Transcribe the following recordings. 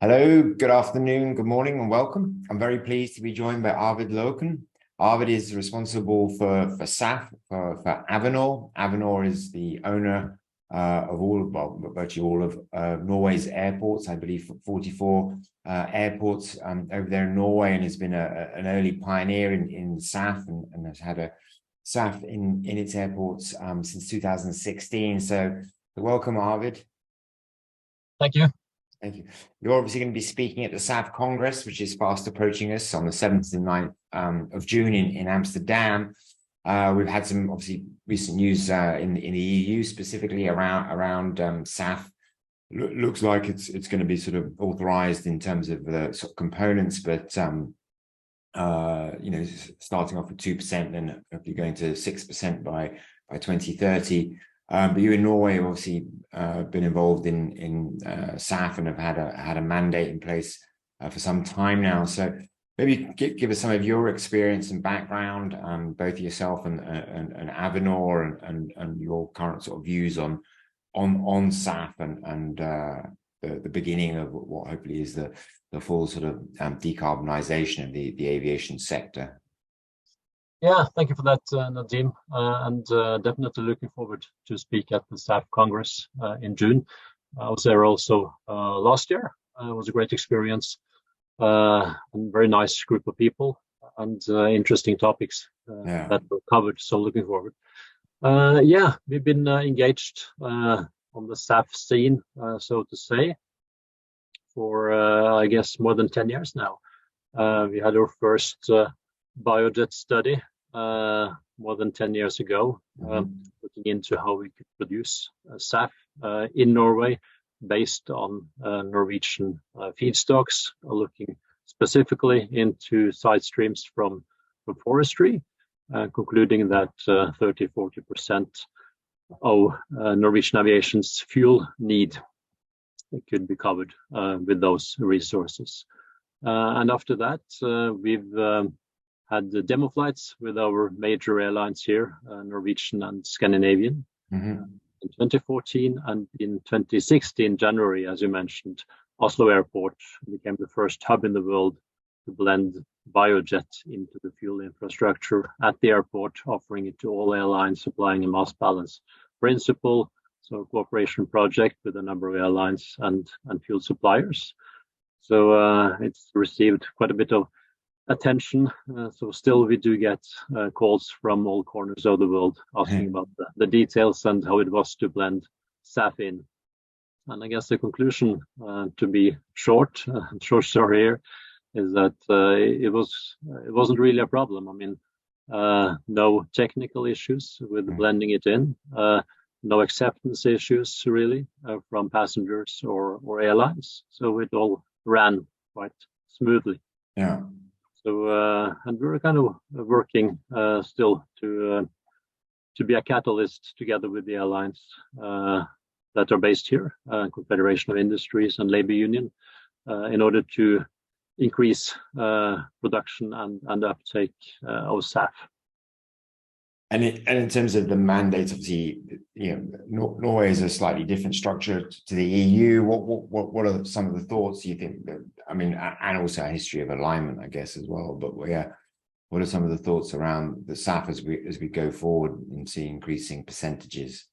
Hello, good afternoon, good morning, and welcome. I'm very pleased to be joined by Arvid Løken. Arvid is responsible for SAF, for Avinor. Avinor is the owner of virtually all of Norway's airports, I believe 44 airports over there in Norway, and has been an early pioneer in SAF and has had a SAF in its airports since 2016. So welcome, Arvid. Thank you. Thank you. You're obviously going to be speaking at the SAF Congress, which is fast approaching us on the 7th and 9th of June in Amsterdam. We've had some obviously recent news in the EU, specifically around SAF. Looks like it's going to be sort of authorized in terms of the sort of components, but you know, starting off with 2%, then hopefully going to 6% by 2030. But you in Norway have obviously been involved in SAF and have had a mandate in place for some time now. So maybe give us some of your experience and background, both yourself and Avinor, and your current sort of views on SAF and the beginning of what hopefully is the full sort of decarbonisation of the aviation sector. Yeah, thank you for that, Nadim, and definitely looking forward to speak at the SAF Congress in June. I was there also last year. It was a great experience, and very nice group of people, and interesting topics that were covered. So looking forward. Yeah, we've been engaged on the SAF scene, so to say, for I guess more than 10 years now. We had our first biojet study more than 10 years ago, looking into how we could produce SAF in Norway based on Norwegian feedstocks, looking specifically into side streams from forestry, concluding that 30–40% of Norwegian aviation's fuel need could be covered with those resources. And after that, we've had the demo flights with our major airlines here, Norwegian and Scandinavian, in 2014, and in 2016, January, as you mentioned, Oslo Airport became the first hub in the world to blend biojet into the fuel infrastructure at the airport, offering it to all airlines, supplying a mass balance principle, so a cooperation project with a number of airlines and fuel suppliers. So it's received quite a bit of attention. So still we do get calls from all corners of the world asking about the details and how it was to blend SAF in. And I guess the conclusion, to be short story here, is that it wasn't really a problem. I mean, no technical issues with blending it in, no acceptance issues really from passengers or airlines. So it all ran quite smoothly. Yeah. So and we're kind of working still to be a catalyst together with the airlines that are based here, Confederation of Industries and Labor Union, in order to increase production and uptake of SAF. And in terms of the mandates, obviously, you know, Norway is a slightly different structure to the EU. What are some of the thoughts you think that, I mean, and also a history of alignment, I guess, as well. But yeah, what are some of the thoughts around the SAF as we go forward and see increasing percentages?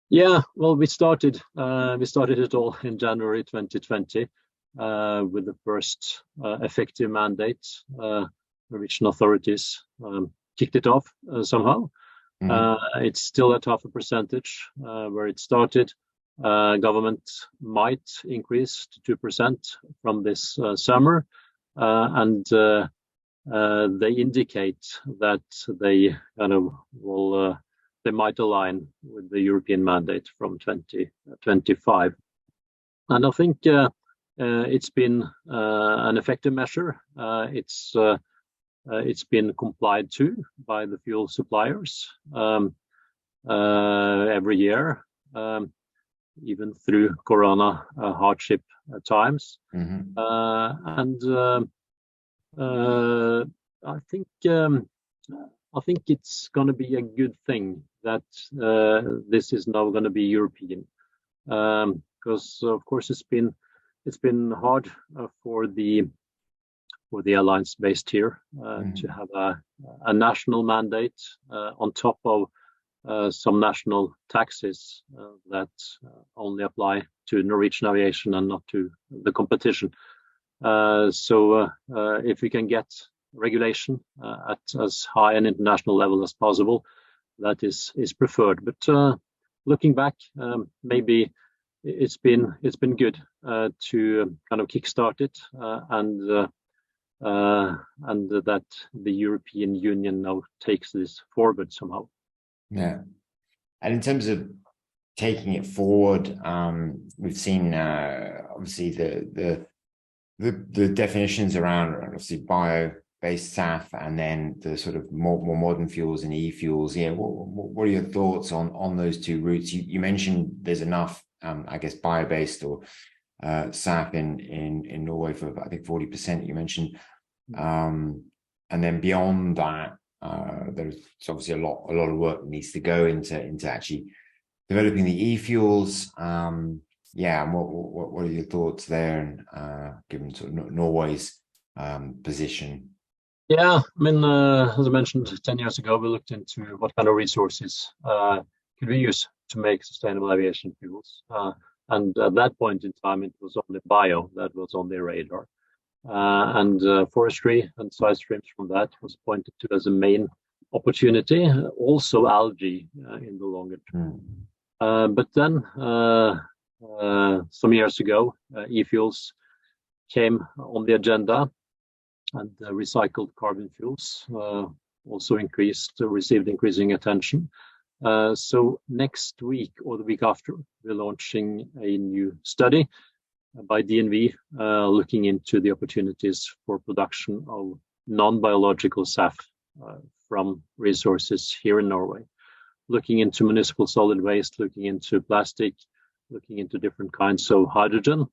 Yeah, well, we started it all in January 2020 with the first effective mandate. Norwegian authorities kicked it off somehow. It's still at 0.5% where it started. Government might increase to 2% from this summer, and they indicate that they kind of will they might align with the European mandate from 2025. And I think it's been an effective measure. It's been complied to by the fuel suppliers every year, even through Corona hardship times. And I think it's going to be a good thing that this is now going to be European, because of course it's been it's been hard for the airlines based here to have a national mandate on top of some national taxes that only apply to Norwegian aviation and not to the competition. So if we can get regulation at as high an international level as possible, that is preferred. But looking back, maybe it's been good to kind of kickstart it, and that the European Union now takes this forward somehow. Yeah, and in terms of taking it forward, we've seen obviously the definitions around obviously bio-based SAF, and then the sort of more modern fuels and e-fuels. Yeah, what are your thoughts on those two routes? You mentioned there's enough, I guess, bio-based or SAF in Norway for I think 40%. You mentioned, and then beyond that, there's obviously a lot of work that needs to go into actually developing the e-fuels. Yeah, and what are your thoughts there, and given sort of Norway's position? Yeah, I mean, as I mentioned, 10 years ago, we looked into what kind of resources could we use to make sustainable aviation fuels. And at that point in time, it was only bio that was on the radar. And forestry and side streams from that was pointed to as a main opportunity, also algae in the longer term. But then some years ago, e-fuels came on the agenda, and recycled carbon fuels also received increasing attention. So next week or the week after, we're launching a new study by DNV looking into the opportunities for production of non-biological SAF from resources here in Norway, looking into municipal solid waste, looking into plastic, looking into different kinds of hydrogen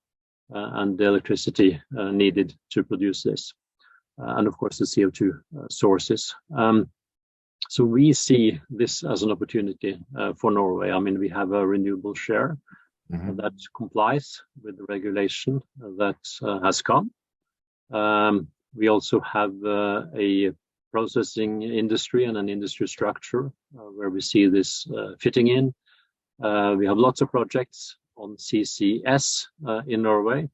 and the electricity needed to produce this, and of course the CO2 sources. So we see this as an opportunity for Norway. I mean, we have a renewable share that complies with the regulation that has come. We also have a processing industry and an industry structure where we see this fitting in. We have lots of projects on CCS in Norway,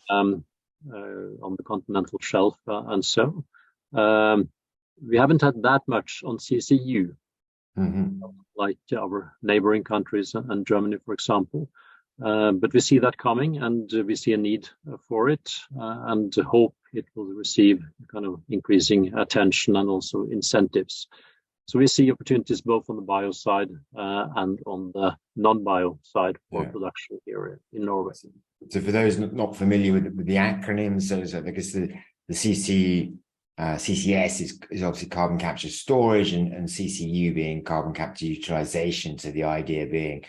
on the continental shelf, and so. We haven't had that much on CCU, like our neighboring countries and Germany, for example. But we see that coming, and we see a need for it, and hope it will receive kind of increasing attention and also incentives. So we see opportunities both on the bio side and on the non-bio side for production here in Norway. So for those not familiar with the acronyms, so I guess the CCS is obviously carbon capture storage, and CCU being carbon capture utilization. So the idea being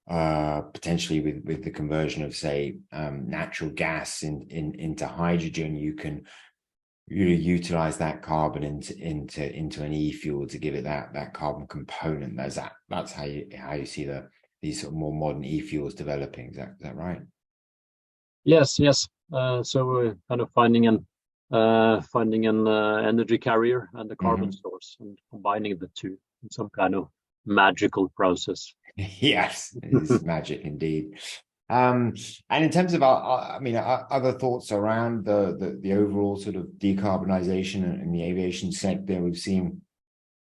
potentially with the conversion of, say, natural gas into hydrogen, you can really utilize that carbon into an e-fuel to give it that carbon component. That's how you see these sort of more modern e-fuels developing. Is that right? Yes. So we're kind of finding an energy carrier and a carbon source, and combining the two in some kind of magical process. Yes, it is magic indeed. And in terms of other thoughts around the overall sort of decarbonisation in the aviation sector, we've seen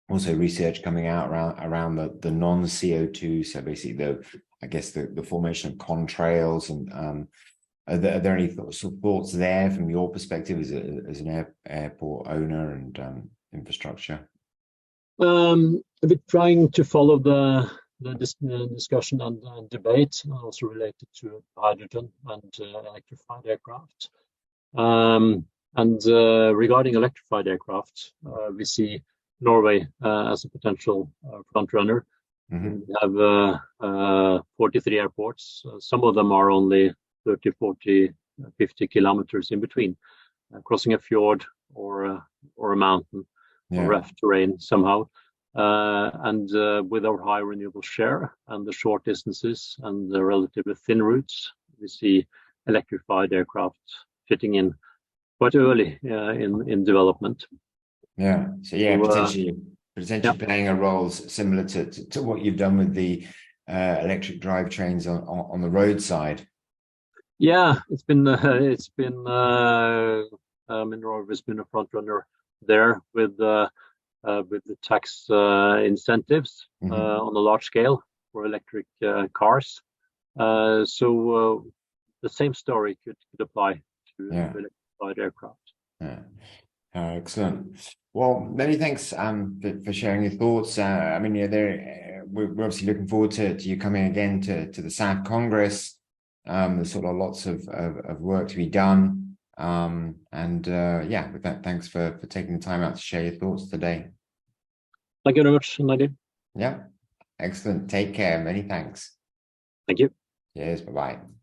also research coming out around the non-CO2. So basically, the formation of contrails, and are there any thoughts there from your perspective as an airport owner and infrastructure? A bit trying to follow the discussion and debate, also related to hydrogen and electrified aircraft. And regarding electrified aircraft, we see Norway as a potential front runner. We have 43 airports. Some of them are only 30, 40, 50 kilometers in between, crossing a fjord or a mountain or rough terrain somehow. And with our high renewable share and the short distances and the relatively thin routes, we see electrified aircraft fitting in quite early in development. Yeah. So yeah, potentially yeah. playing a role similar to what you've done with the electric drivetrains on the roadside. Yeah, it's been Norway has been a front runner there with the tax incentives on a large scale for electric cars. So the same story could apply to electrified aircraft. Yeah. Excellent. Well, many thanks for sharing your thoughts. I mean, we're obviously looking forward to you coming again to the SAF Congress. There's sort of lots of work to be done. Yeah, with that, thanks for taking the time out to share your thoughts today. Thank you very much, Nadim. Yeah, excellent. Take care. Many thanks. Thank you. Cheers. Bye-bye.